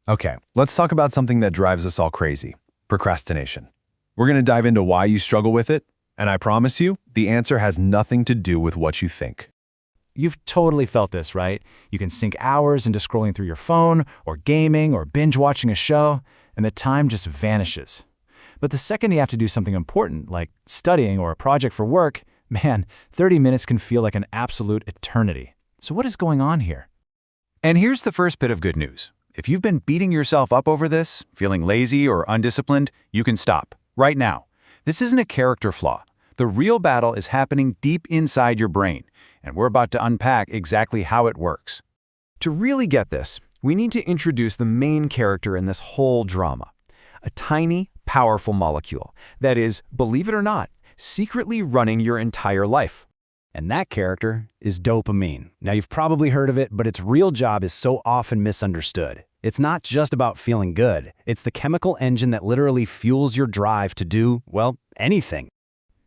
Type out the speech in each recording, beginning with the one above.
Okay, let's talk about something that drives us all crazy: procrastination. We're going to dive into why you struggle with it, and I promise you, the answer has nothing to do with what you think. You've totally felt this, right? You can sink hours into scrolling through your phone, or gaming, or binge watching a show, and the time just vanishes. But the second you have to do something important, like studying or a project for work, man, 30 minutes can feel like an absolute eternity. So what is going on here? And here's the first bit of good news. If you've been beating yourself up over this, feeling lazy or undisciplined, you can stop, right now. This isn't a character flaw. The real battle is happening deep inside your brain, and we're about to unpack exactly how it works. To really get this, we need to introduce the main character in this whole drama. A tiny, powerful molecule that is, believe it or not, secretly running your entire life. And that character is dopamine. Now, you've probably heard of it, but its real job is so often misunderstood. It's not just about feeling good. It's the chemical engine that literally fuels your drive to do, well, anything.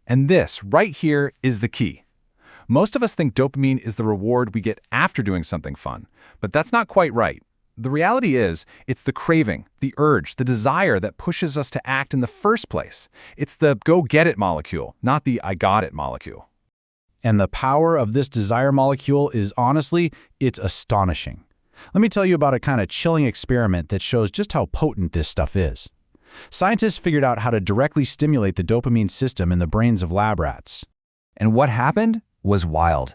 And this, right here, is the key. Most of us think dopamine is the reward we get after doing something fun, but that's not quite right. The reality is, it's the craving, the urge, the desire that pushes us to act in the first place. It's the go-get-it molecule, not the I-got-it molecule. And the power of this desire molecule is honestly, it's astonishing. Let me tell you about a kind of chilling experiment that shows just how potent this stuff is. Scientists figured out how to directly stimulate the dopamine system in the brains of lab rats. And what happened was wild.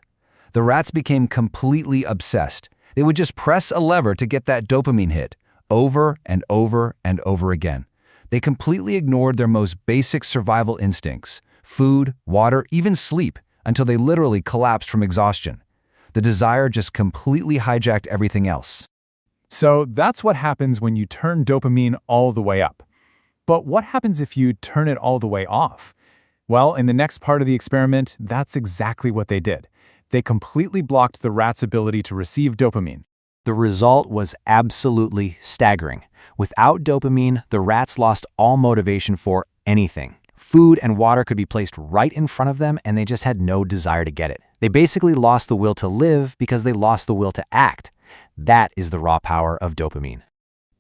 The rats became completely obsessed. They would just press a lever to get that dopamine hit, over and over and over again. They completely ignored their most basic survival instincts: food, water, even sleep, until they literally collapsed from exhaustion. The desire just completely hijacked everything else. So that's what happens when you turn dopamine all the way up. But what happens if you turn it all the way off? Well, in the next part of the experiment, that's exactly what they did. They completely blocked the rat's ability to receive dopamine. The result was absolutely staggering. Without dopamine, the rats lost all motivation for anything. Food and water could be placed right in front of them, and they just had no desire to get it. They basically lost the will to live because they lost the will to act. That is the raw power of dopamine.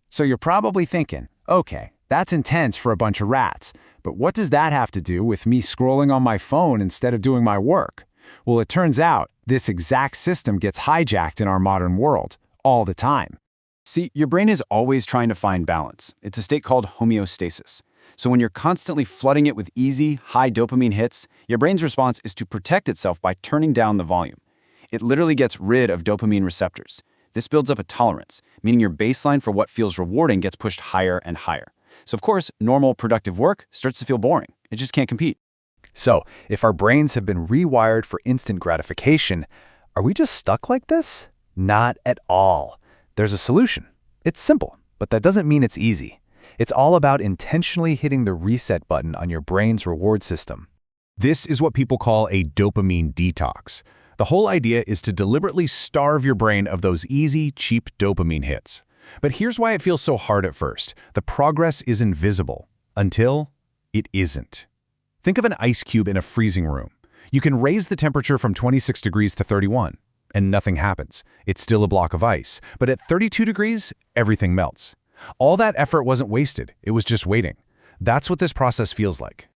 So you're probably thinking, okay, that's intense for a bunch of rats, but what does that have to do with me scrolling on my phone instead of doing my work? Well, it turns out this exact system gets hijacked in our modern world all the time. See, your brain is always trying to find balance. It's a state called homeostasis. So when you're constantly flooding it with easy, high dopamine hits, your brain's response is to protect itself by turning down the volume. It literally gets rid of dopamine receptors. This builds up a tolerance, meaning your baseline for what feels rewarding gets pushed higher and higher. So of course, normal, productive work starts to feel boring. It just can't compete. So, if our brains have been rewired for instant gratification, are we just stuck like this? Not at all. There's a solution. It's simple, but that doesn't mean it's easy. It's all about intentionally hitting the reset button on your brain's reward system. This is what people call a dopamine detox. The whole idea is to deliberately starve your brain of those easy, cheap dopamine hits. But here's why it feels so hard at first. The progress is invisible until it isn't. Think of an ice cube in a freezing room. You can raise the temperature from 26 degrees to 31, and nothing happens. It's still a block of ice. But at 32 degrees, everything melts. All that effort wasn't wasted. It was just waiting. That's what this process feels like.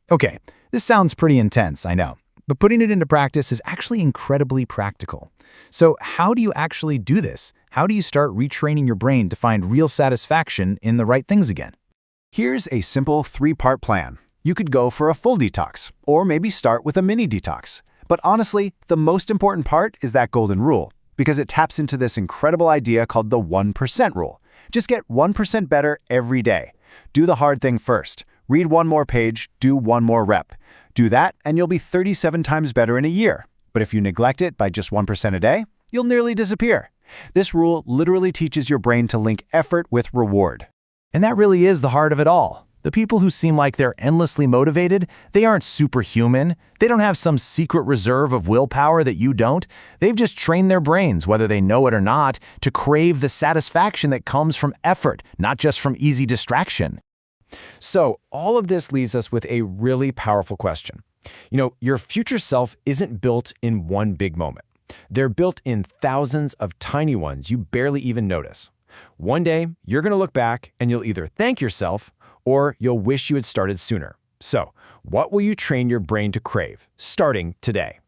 Okay, this sounds pretty intense, I know. But putting it into practice is actually incredibly practical. So how do you actually do this? How do you start retraining your brain to find real satisfaction in the right things again? Here's a simple 3-part plan. You could go for a full detox, or maybe start with a mini detox. But honestly, the most important part is that golden rule, because it taps into this incredible idea called the 1% rule. Just get 1% better every day. Do the hard thing first. Read one more page, do one more rep. Do that, and you'll be 37 times better in a year. But if you neglect it by just 1% a day, you'll nearly disappear. This rule literally teaches your brain to link effort with reward. And that really is the heart of it all. The people who seem like they're endlessly motivated, they aren't superhuman. They don't have some secret reserve of willpower that you don't. They've just trained their brains, whether they know it or not, to crave the satisfaction that comes from effort, not just from easy distraction. So all of this leaves us with a really powerful question. Your future self isn't built in one big moment. They're built in thousands of tiny ones you barely even notice. One day, you're going to look back and you'll either thank yourself or you'll wish you had started sooner. So, what will you train your brain to crave, starting today?